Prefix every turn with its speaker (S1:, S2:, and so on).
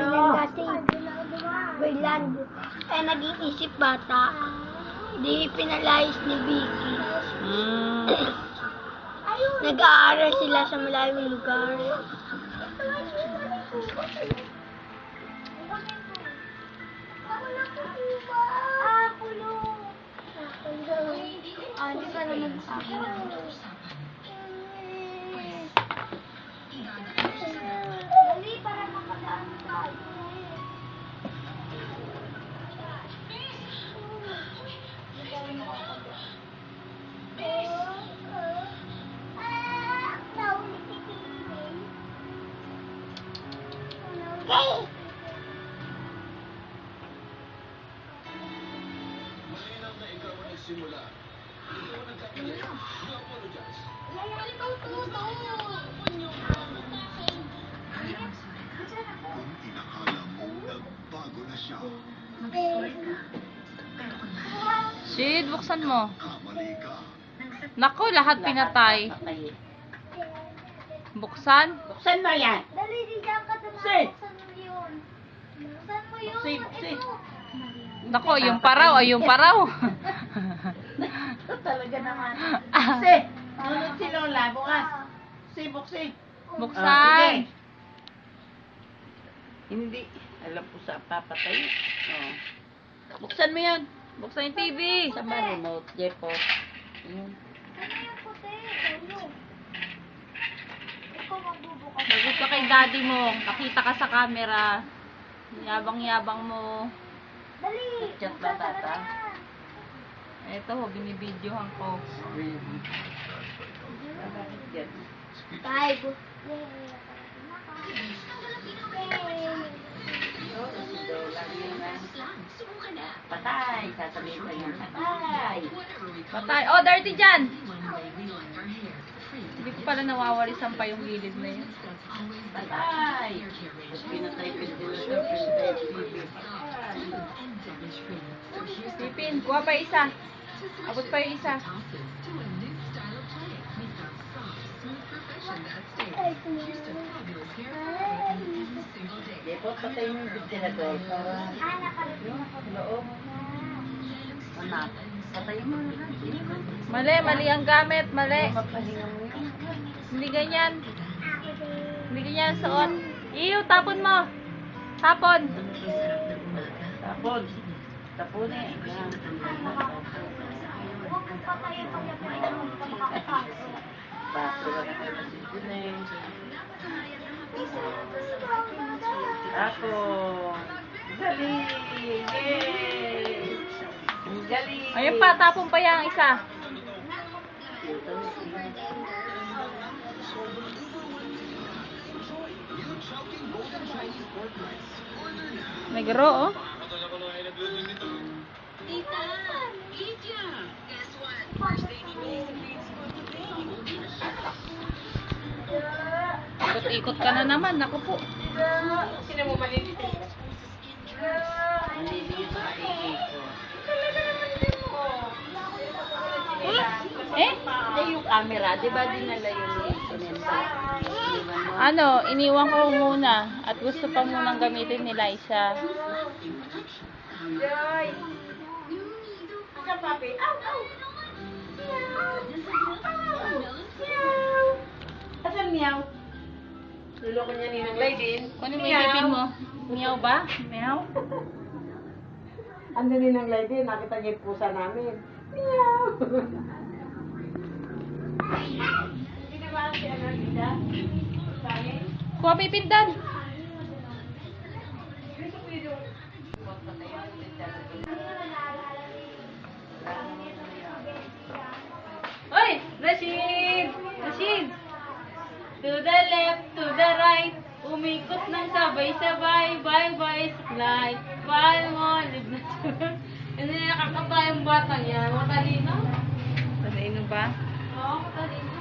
S1: kasi. Wayland. Eh, naging isip bata. Di pinalayas ni Vicky. Nag-aaral sila sa malayong lugar. Hindi ka naman dali, para makadaan tayo. Okay.
S2: Malinaw na ikaw ang nagsimula. Ikaw ang nagkakaya. You apologize. Kung inakala mo nagbago na siya,
S3: Sid, buksan mo.
S2: kamali ka.
S3: Naku, lahat pinatay. Buksan?
S4: Buksan mo yan.
S1: Dali, di dyan ka
S4: Sid.
S1: buksan mo yun. Buksan mo yun.
S4: Sid.
S3: Naku, yung paraw, ay yung paraw.
S4: Talaga naman. Si, nunod si Lola, bukas. Si, buksi.
S3: Buksan.
S4: Hindi. Alam ko sa papatay. Oh. Buksan mo yan.
S3: Buksan yung TV.
S4: Sa ba remote, Jepo?
S1: Ano yung puti? Ulo. Ikaw magbubukas.
S3: Sagot ka kay daddy mo. Nakita ka sa camera. Yabang-yabang mo.
S1: Dali.
S4: Chat ba,
S1: buksan ka
S4: tata?
S1: na.
S3: Eto, binibidyohan ko.
S4: Bakit yan?
S1: Tay,
S4: Patay. Sasabihin ko yan. Patay.
S3: Patay. Oh, dirty dyan! Hindi ko pala nawawalisan pa yung gilid na yun.
S4: Patay. Tapos pinatay ventilator, pinatay TV.
S3: Pipin, kuha pa isa. Abot pa yung isa.
S4: Jepo, patay mo yung ventilator. Loob. Anak, patay mo na.
S3: Mali, mali ang gamit. Mali.
S4: Mapahinga mo yun.
S3: Hindi ganyan. Hindi ganyan suot. Iyo, tapon mo. Tapon.
S4: Tapon. Tapon eh. Yan.
S1: Huwag kang patayin pag yung pinagmumulong ka makakapasok.
S4: Baso lang ako na sipin eh. Tapon. Galing. Yay. Galing.
S3: Ayun pa, tapon pa yung isa. May garo, oh. Ikot-ikot ka na naman, naku po.
S4: Sino mo maliliit? Maliliit na
S3: Eh?
S4: Ay, yung camera, di ba dinala yun ni Sinensa?
S3: Ano, iniwan ko muna at gusto pa munang gamitin ni Liza.
S4: Joy! Asa papi? Aw, aw! Asan meow? Luloko niya ninang Laydin.
S3: Kunin mo yung ipin mo. Meow ba? Meow?
S4: Ando ninang Laydin, nakita niya yung pusa namin. Meow! Hindi na ba si Anarida? Sabi?
S3: Kuha pipindan. Hoy! Rashid! Rashid! To the left, to the right. Umikot ng sabay-sabay. Bye-bye, saklay. Bye mo, live na tulad. Hindi nakakata yung batang yan. Matalino? Matalino ba? Oo, matalino.